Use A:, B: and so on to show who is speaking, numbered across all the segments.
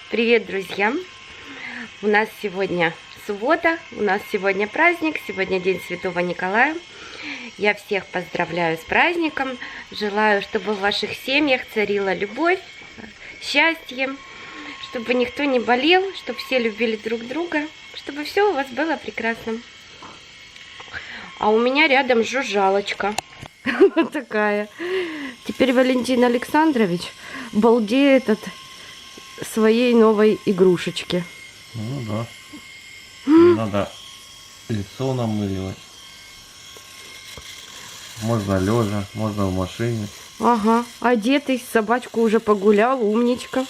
A: Привет, друзья! У нас сегодня суббота, у нас сегодня праздник, сегодня День Святого Николая. Я всех поздравляю с праздником, желаю, чтобы в ваших семьях царила любовь, счастье, чтобы никто не болел, чтобы все любили друг друга, чтобы все у вас было прекрасно. А у меня рядом жужжалочка. Вот такая. Теперь Валентин Александрович балдеет от своей новой игрушечки.
B: Ну да. Не надо лицо намыливать. Можно лежа, можно в машине.
A: Ага, одетый, собачку уже погулял, умничка.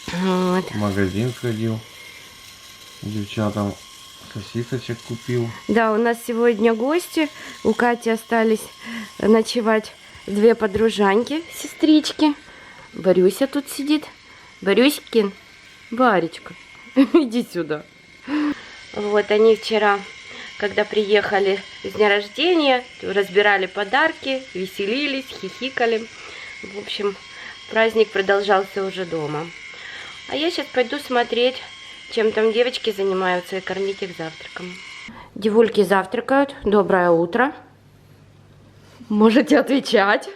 A: Вот.
B: В магазин сходил. Девчатам сосисочек купил.
A: Да, у нас сегодня гости. У Кати остались ночевать две подружаньки, сестрички. Борюся тут сидит. Борюськин, Баречка, иди сюда. Вот они вчера, когда приехали с дня рождения, разбирали подарки, веселились, хихикали. В общем, праздник продолжался уже дома. А я сейчас пойду смотреть, чем там девочки занимаются, и кормить их завтраком. Девульки завтракают. Доброе утро. Можете отвечать.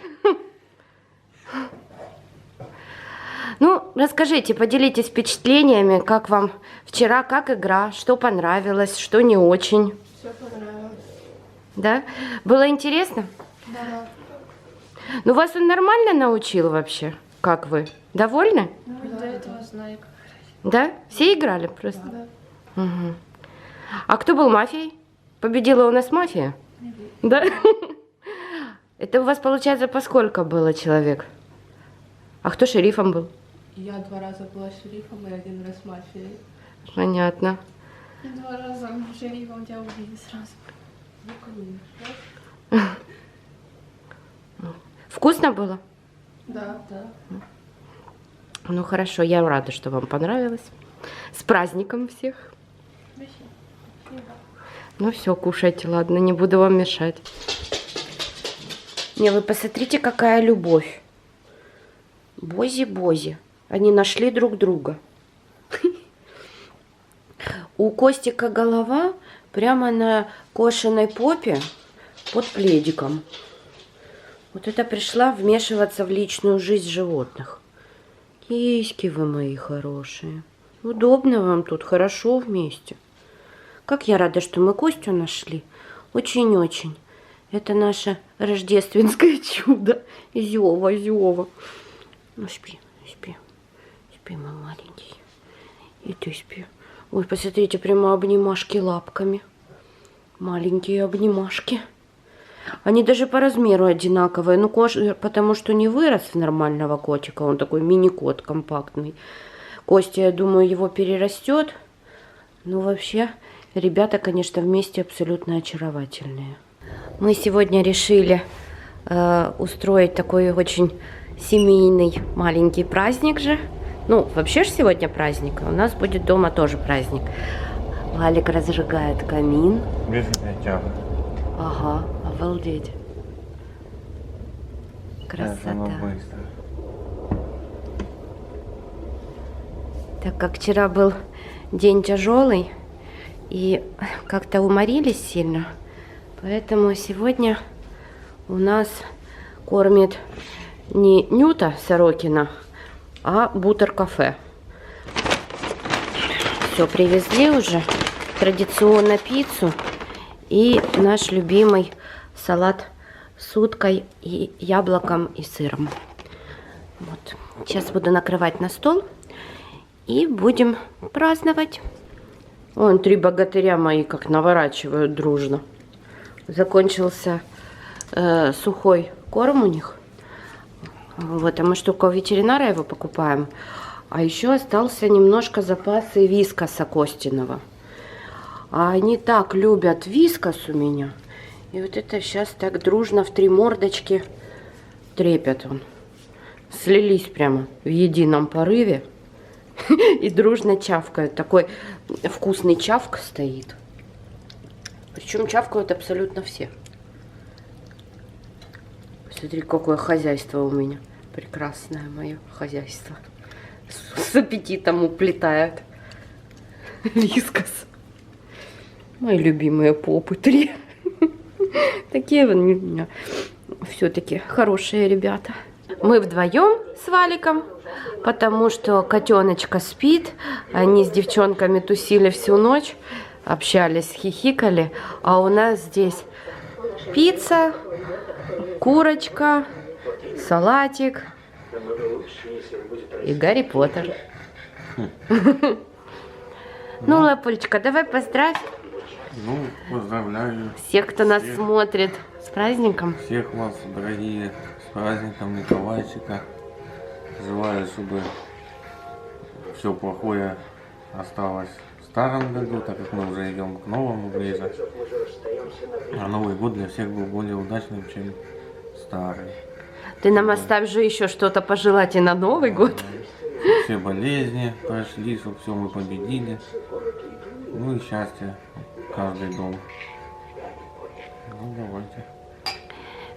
A: Ну, расскажите, поделитесь впечатлениями, как вам вчера, как игра, что понравилось, что не очень.
C: Все понравилось.
A: Да? Было интересно?
C: Да.
A: Ну, вас он нормально научил вообще? Как вы? Довольны?
C: Ну, до этого знаю, как играть.
A: Да? Все играли просто?
C: Да.
A: Угу. А кто был мафией? Победила у нас мафия? Да? Это у вас, получается, по сколько было человек? А кто шерифом был?
C: Я 2 раза была шерифом и 1 раз мафией.
A: Понятно.
C: И 2 раза шерифом тебя убили сразу. Ну, конечно.
A: Вкусно было?
C: Да, да.
A: Ну хорошо, я рада, что вам понравилось. С праздником всех. Ну все, кушайте, ладно, не буду вам мешать. Не, вы посмотрите, какая любовь. Бози-бози. Они нашли друг друга. У Костика голова прямо на кошиной попе под пледиком. Вот это пришла вмешиваться в личную жизнь животных. Киськи вы мои хорошие. Удобно вам тут, хорошо вместе. Как я рада, что мы Костю нашли. Очень-очень. Это наше рождественское чудо. Зёва, Зёва. Ну, спи, спи. Спи, мой маленький. И ты спи. Ой, посмотрите, прямо обнимашки лапками. Маленькие обнимашки. Они даже по размеру одинаковые. Ну, потому что не вырос в нормального котика. Он такой мини-кот компактный. Костя, я думаю, его перерастет. Ну, вообще, ребята, конечно, вместе абсолютно очаровательные. Мы сегодня решили устроить такой очень семейный маленький праздник же. Ну, вообще же сегодня праздник. У нас будет дома тоже праздник. Валик разжигает камин.
B: Без тяга.
A: Ага, обалдеть. Красота.
B: быстро.
A: Так как вчера был день тяжелый и как-то уморились сильно, поэтому сегодня у нас кормит не Нюта Сорокина, а Бутер кафе. Все, привезли уже традиционно пиццу и наш любимый салат с уткой и яблоком и сыром. Вот. Сейчас буду накрывать на стол и будем праздновать. Вон 3 богатыря мои как наворачивают дружно. Закончился сухой корм у них. Вот, а мы что, у ветеринара его покупаем. А еще остался немножко запасы вискаса Костиного. А они так любят вискас у меня. И вот это сейчас так дружно в 3 мордочки трепят он. Слились прямо в едином порыве. И дружно чавкают. Такой вкусный чавк стоит. Причем чавкают абсолютно все. Смотри, какое хозяйство у меня. Прекрасное мое хозяйство. с аппетитом уплетает. Вискас. Мои любимые попы 3. Такие вот все-таки хорошие ребята. Мы вдвоем с Валиком, потому что котеночка спит. Они с девчонками тусили всю ночь, общались, хихикали. А у нас здесь пицца, курочка, салатик и Гарри Поттер. Ну, Лапулечка, давай поздравь
B: Ну, поздравляю
A: всех, кто нас смотрит. С праздником.
B: всех вас, дорогие, с праздником Николайчика. Желаю, чтобы все плохое осталось в старом году, так как мы уже идем к новому ближе. А Новый год для всех был более удачным, чем старый.
A: Ты нам оставь же еще что-то пожелать и на Новый год.
B: Чтобы все болезни прошли, чтобы все мы победили. Ну и счастье в каждый дом. Ну, давайте.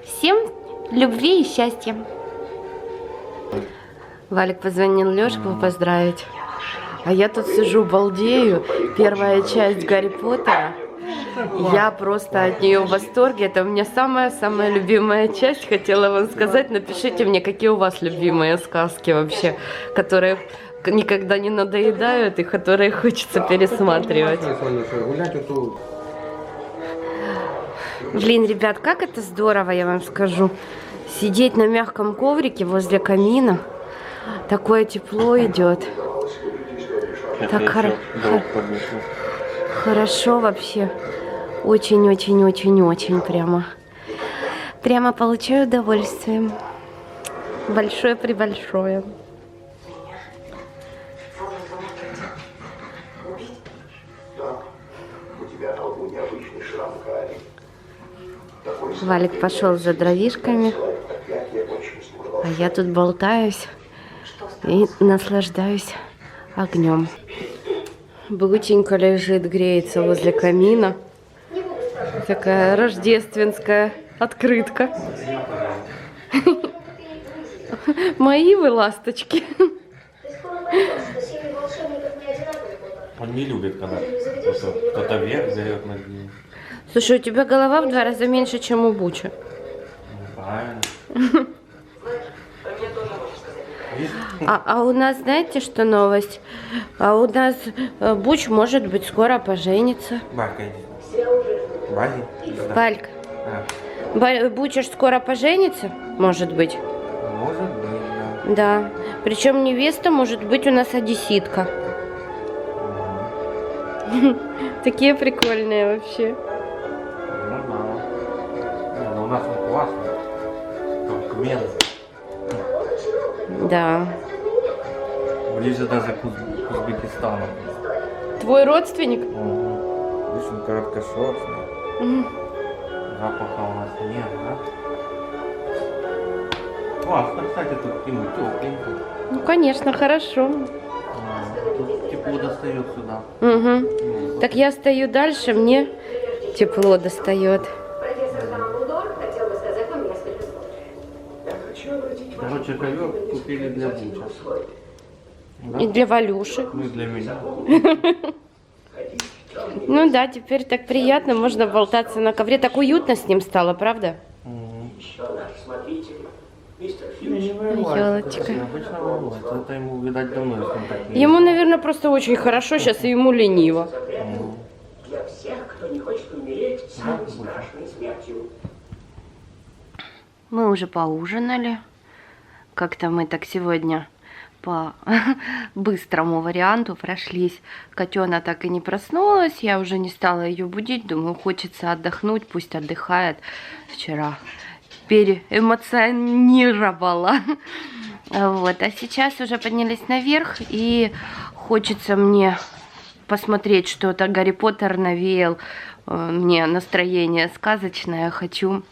A: Всем любви и счастья. Валик позвонил Лёшку поздравить. А я тут сижу, балдею. Первая часть Гарри Поттера. Я просто от нее в восторге. Это у меня самая-самая любимая часть. Хотела вам сказать, напишите мне, какие у вас любимые сказки вообще, которые никогда не надоедают и которые хочется пересматривать. Блин, ребят, как это здорово, я вам скажу. Сидеть на мягком коврике возле камина. Такое тепло идет. Так хорошо вообще. Очень-очень-очень-очень прямо. Прямо получаю удовольствие. Большое-пребольшое. Валик пошел за дровишками, а я тут болтаюсь и наслаждаюсь огнем. Бутенька лежит, греется возле камина. Такая рождественская открытка. Мои вы ласточки.
B: Он не любит, когда кто-то вверх берет над ним.
A: Слушай, у тебя голова в 2 раза меньше, чем у Буча.
B: Правильно.
A: А у нас, знаете, что новость? А у нас Буч, может быть, скоро поженится.
B: Балька, иди. Балька?
A: Валька, Буч ж скоро поженится, может быть?
B: Может быть, да.
A: Да. Причем невеста может быть у нас одесситка. Такие прикольные вообще.
B: Ну да. Но у нас он классный. Туркмен.
A: Да.
B: Ближе даже к Узбекистану.
A: Твой родственник?
B: Видишь, он короткошерстный. Запаха у нас нет, да? Классно, кстати, тут ему тепленько.
A: Ну, конечно, хорошо.
B: Тут тепло достает сюда.
A: Угу. Так я стою дальше, мне тепло достает.
B: Короче, ковер купили для Буча. Да?
A: И для Валюши.
B: Ну и для меня.
A: Ну да, теперь так приятно, можно болтаться на ковре. Так уютно с ним стало, правда? Ёлочка.
B: Обычно ворует. Это ему, видать, давно если он так не...
A: Ему, наверное, просто очень хорошо сейчас, и ему лениво.
D: Для всех, кто не хочет умереть самой страшной смертью.
A: Мы уже поужинали. Как-то мы так сегодня по быстрому варианту прошлись. Котена так и не проснулась. Я уже не стала ее будить. Думаю, хочется отдохнуть. Пусть отдыхает. Вчера переэмоционировала. Вот. А сейчас уже поднялись наверх. И хочется мне посмотреть что-то. Гарри Поттер навеял мне настроение сказочное. Хочу...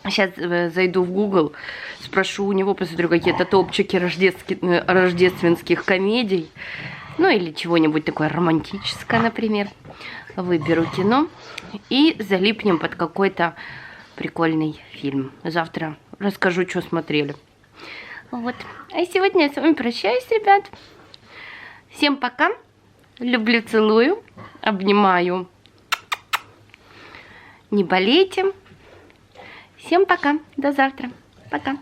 A: Сейчас зайду в Google, спрошу у него, посмотрю какие-то топчики рождественских комедий. Ну или чего-нибудь такое романтическое, например. Выберу кино и залипнем под какой-то прикольный фильм. Завтра расскажу, что смотрели. Вот. А сегодня я с вами прощаюсь, ребят. Всем пока. Люблю, целую. Обнимаю. Не болейте. Всем пока. До завтра. Пока.